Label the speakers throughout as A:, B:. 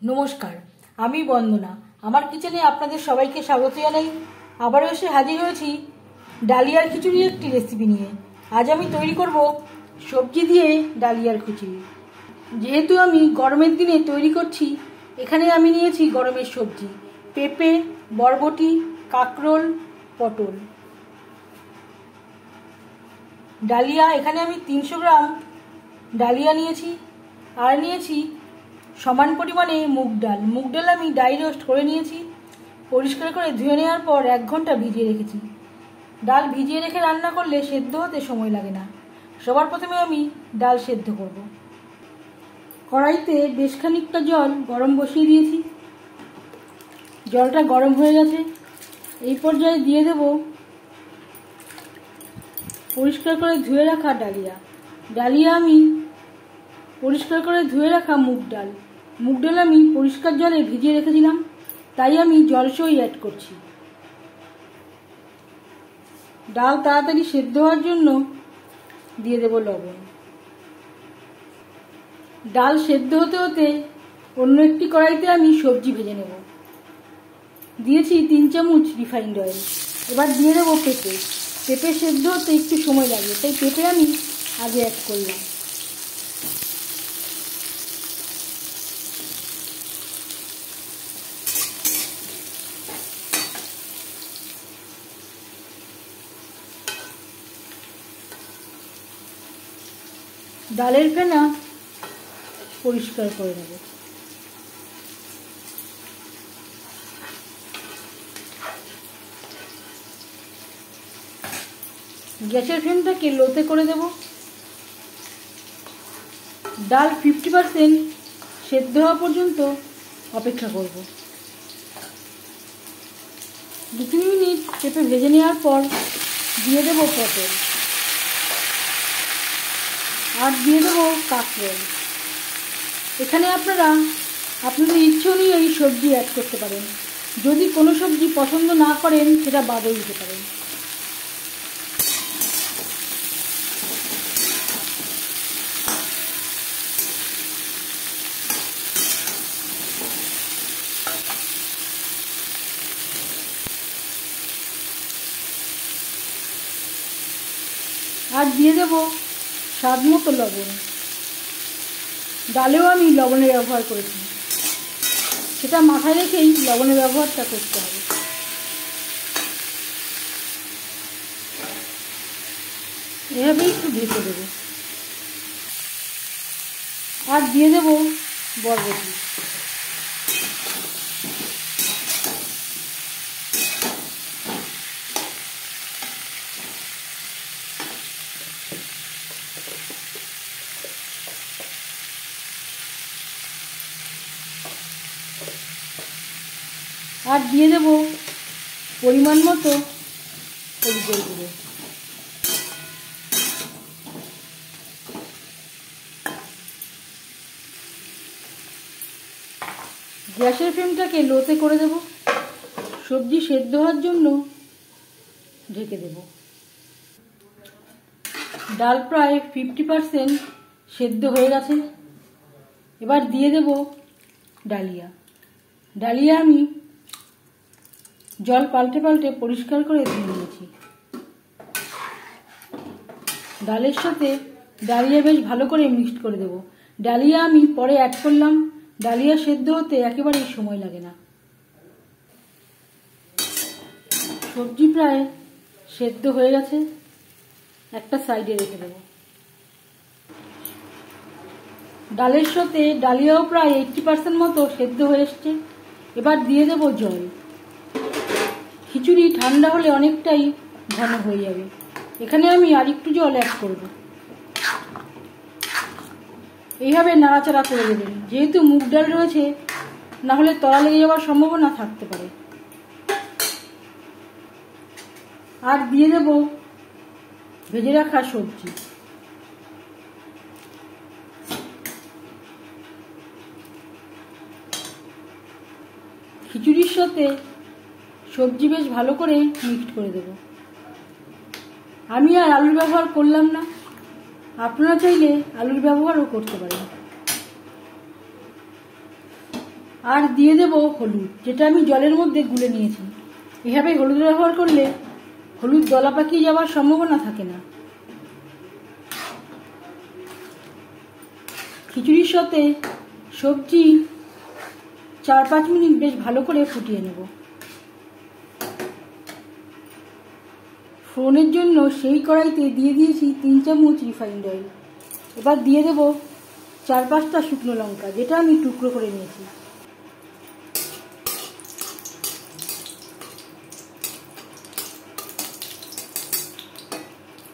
A: নমস্কার, আমি বন্দনা। আমার কিচেনে আপনাদের সবাইকে স্বাগত জানাই। আবারও এসে হাজির হয়েছি ডালিয়ার খিচুড়ি একটি রেসিপি নিয়ে। আজ আমি তৈরি করব সবজি দিয়ে ডালিয়ার খিচুড়ি। যেহেতু আমি গরমের দিনে তৈরি করছি, এখানে আমি নিয়েছি গরমের সবজি: পেঁপে, বরবটি, কাঁকরোল, পটল। ডালিয়া এখানে আমি 300 গ্রাম ডালিয়া নিয়েছি, আর নিয়েছি সমান পরিমাণে মুগ ডাল। মুগ ডাল আমি ডাই রোস্ট করে নিয়েছি, পরিষ্কার করে ধুয়ে নেওয়ার পর 1 ঘন্টা ভিজিয়ে রেখেছি। ডাল ভিজিয়ে রেখে রান্না করলে সেদ্ধ হতে সময় লাগে না। সবার প্রথমে আমি ডাল সেদ্ধ করব। কড়াইতে বেশ খানিকটা জল গরম বসিয়ে দিয়েছি। জলটা গরম হয়ে গেছে। এই পর্যায়ে দিয়ে দেব পরিষ্কার করে ধুয়ে রাখা ডালিয়া। ডালিয়া আমি পরিষ্কার করে ধুয়ে রাখা মুগ ডাল। মুগ ডাল আমি পরিষ্কার জলে ভিজিয়ে রেখেছিলাম, তাই আমি জলসই অ্যাড করছি। ডাল তাড়াতাড়ি সেদ্ধ হওয়ার জন্য দিয়ে দেব লবণ। ডাল সেদ্ধ হতে হতে অন্য একটি কড়াইতে আমি সবজি ভেজে নেব। দিয়েছি 3 চামচ রিফাইন্ড অয়েল। এবার দিয়ে দেবো পেঁপে। পেঁপে সেদ্ধ হতে একটু সময় লাগে, তাই পেঁপে আমি আগে অ্যাড করলাম। ডালের ফেনা পরিষ্কার করে নেব। গ্যাসের ফ্লেমটাকে লোতে করে দেব। ডাল 50% সেদ্ধ হওয়া পর্যন্ত অপেক্ষা করব। 2-3 মিনিট পেঁপে ভেজে নেওয়ার পর দিয়ে দেব পটল, আর দিয়ে দেবো কাঁকরোল। এখানে আপনারা আপনাদের ইচ্ছে অনুযায়ী সবজি অ্যাড করতে পারেন। যদি কোনো সবজি পছন্দ না করেন, সেটা বাদও দিতে পারেন। আর দিয়ে দেব স্বাদ মতো লবণ। ডালেও আমি লবণের ব্যবহার করেছি, সেটা মাথায় রেখেই লবণের ব্যবহারটা করতে হবে। এভাবেই একটু ঢেকে দেব। আর দিয়ে দেব বরবটি। আর দিয়ে দেব পরিমাণ মতো হলুদের গুঁড়ো। গ্যাসের ফ্লেমটাকে লোতে করে দেব। সবজি সেদ্ধ হওয়ার জন্য ঢেকে দেব। ডাল প্রায় 50% সেদ্ধ হয়ে গেছে। এবার দিয়ে দেব ডালিয়া। ডালিয়া আমি জল পাল্টে পাল্টে পরিষ্কার করে ধুয়ে নিয়েছি। ডালের সাথে ডালিয়া বেশ ভালো করে মিক্সড করে দেব। ডালিয়া আমি পরে অ্যাড করলাম। ডালিয়া সেদ্ধ হতে একেবারেই সময় লাগে না। সবজি প্রায় সেদ্ধ হয়ে গেছে, একটা সাইডে রেখে দেব। ডালের সাথে ডালিয়াও প্রায় 80% মতো সেদ্ধ হয়ে এসছে। এবার দিয়ে দেব জল। খিচুড়ি ঠান্ডা হলে অনেকটাই ঘন হয়ে যাবে। এখানে আমি আরেকটু জল অ্যাড করব। এইভাবে নাড়াচাড়া করে দেবেন, যেহেতু মুগ ডাল রয়েছে, না হলে তলা লেগে যাওয়ার সম্ভাবনা থাকতে পারে। আর দিয়ে দেব ভেজে রাখা সবজি। খিচুড়ির সাথে সবজি বেশ ভালো করে মিক্সড করে দেব। আমি আর আলুর ব্যবহার করলাম না, আপনারা চাইলে আলুর ব্যবহারও করতে পারেন। আর দিয়ে দেব হলুদ, যেটা আমি জলের মধ্যে গুলে নিয়েছি। এভাবে হলুদ ব্যবহার করলে হলুদ দলা পাকিয়ে যাওয়ার সম্ভাবনা থাকে না। খিচুড়ির সাথে সবজি 4-5 মিনিট বেশ ভালো করে ফুটিয়ে নেব। ফোড়নের জন্য সেই কড়াইতে দিয়ে দিয়েছি 3 চামচ রিফাইন্ড অয়েল। এবার দিয়ে দেব 4-5টা শুকনো লঙ্কা, যেটা আমি টুকরো করে নিয়েছি।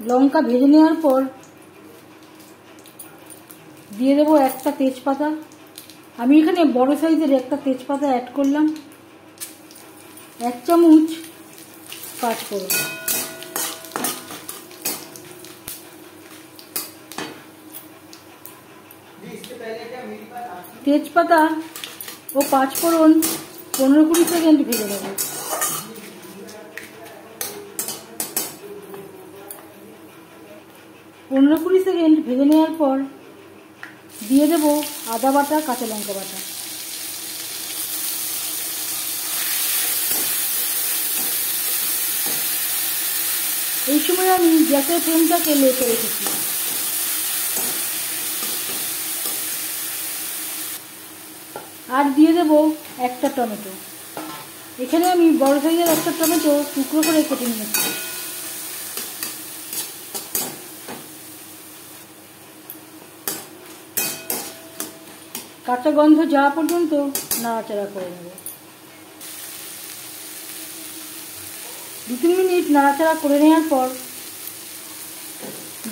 A: লঙ্কা ভেজে নেওয়ার পর দিয়ে দেব একটা তেজপাতা। আমি এখানে বড় সাইজের একটা তেজপাতা অ্যাড করলাম। 1 চামচ পাঁচফোড়ন। তেজপাতা ও পাঁচফোড়ন 15-20 সেকেন্ড ভেজে নেব। পনেরো 20 সেকেন্ড ভেজে নেওয়ার পর দিয়ে দেব আদা বাটা, কাঁচা লঙ্কা বাটা। এই সময় আমি গ্যাসের ফ্লেমটাকে লোতে রেখেছি। আর দিয়ে দেব একটা টমেটো। এখানে আমি বড় সাইজের একটা টমেটো টুকরো করে কেটে নিয়েছি। কাঁচা গন্ধ যাওয়া পর্যন্ত নাড়াচাড়া করে নেব। 2-3 মিনিট নাড়াচাড়া করে নেওয়ার পর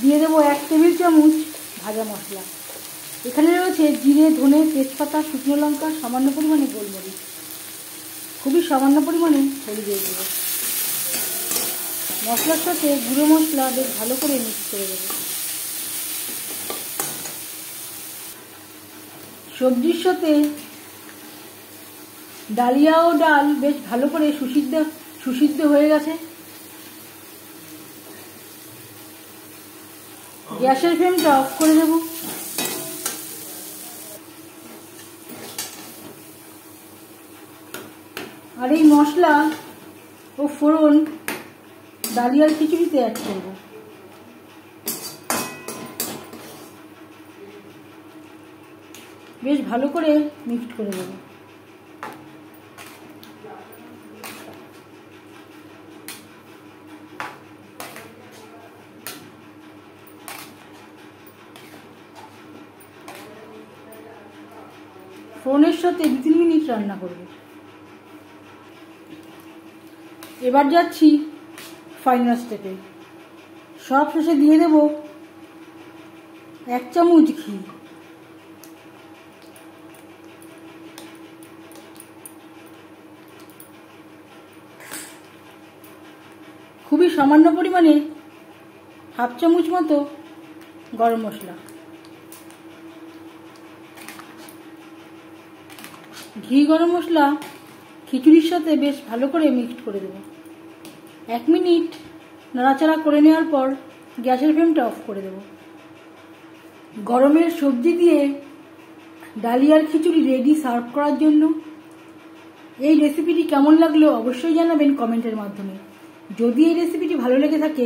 A: দিয়ে দেব 1 টেবিল চামচ ভাজা মশলা। এখানে রয়েছে জিরে, ধনে, তেজপাতা, শুকনো লঙ্কা, সামান্য পরিমাণে গোলমরিচ, খুবই সামান্য পরিমাণে হলুদ দিয়ে দেব। মশলার সাথে গুঁড়ো মশলা বেশ ভালো করে মিক্স করে দেব। সবজির সাথে ডালিয়া ও ডাল বেশ ভালো করে সুসিদ্ধ হয়ে গেছে। গ্যাসের ফ্লেমটা অফ করে দেব। আর এই মশলা ও ফোড়ন ডালিয়ার খিচুড়িতে অ্যাড করব। বেশ ভালো করে মিক্সড করে দেব। ফোড়নের সাথে 2-3 মিনিট রান্না করব। এবার যাচ্ছি ফাইনাল স্টেপে। সব শেষে দিয়ে দেব 1 চামচ ঘি। খুবই সামান্য পরিমাণে 1/2 চামচ মতো গরম মশলা। ঘি গরম মশলা খিচুড়ির সাথে বেশ ভালো করে মিক্সড করে দেব। 1 মিনিট নাড়াচাড়া করে নেওয়ার পর গ্যাসের ফ্লেমটা অফ করে দেব। গরমের সবজি দিয়ে ডালিয়ার খিচুড়ি রেডি সার্ভ করার জন্য। এই রেসিপিটি কেমন লাগলো অবশ্যই জানাবেন কমেন্টের মাধ্যমে। যদি এই রেসিপিটি ভালো লেগে থাকে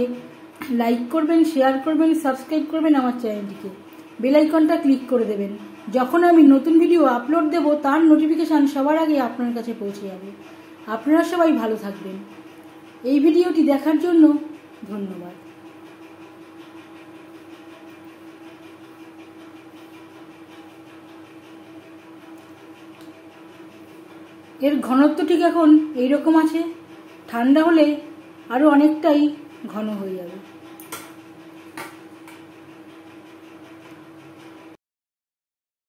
A: লাইক করবেন, শেয়ার করবেন, সাবস্ক্রাইব করবেন আমার চ্যানেলটিকে। বেল আইকনটা ক্লিক করে দেবেন। যখন আমি নতুন ভিডিও আপলোড দেব তার নোটিফিকেশান সবার আগে আপনার কাছে পৌঁছে যাবে। আপনারা সবাই ভালো থাকবেন। এই ভিডিওটি দেখার জন্য ধন্যবাদ। এর ঘনত্ব ঠিক এখন এইরকম আছে, ঠান্ডা হলে আরও অনেকটাই ঘন হয়ে যাবে।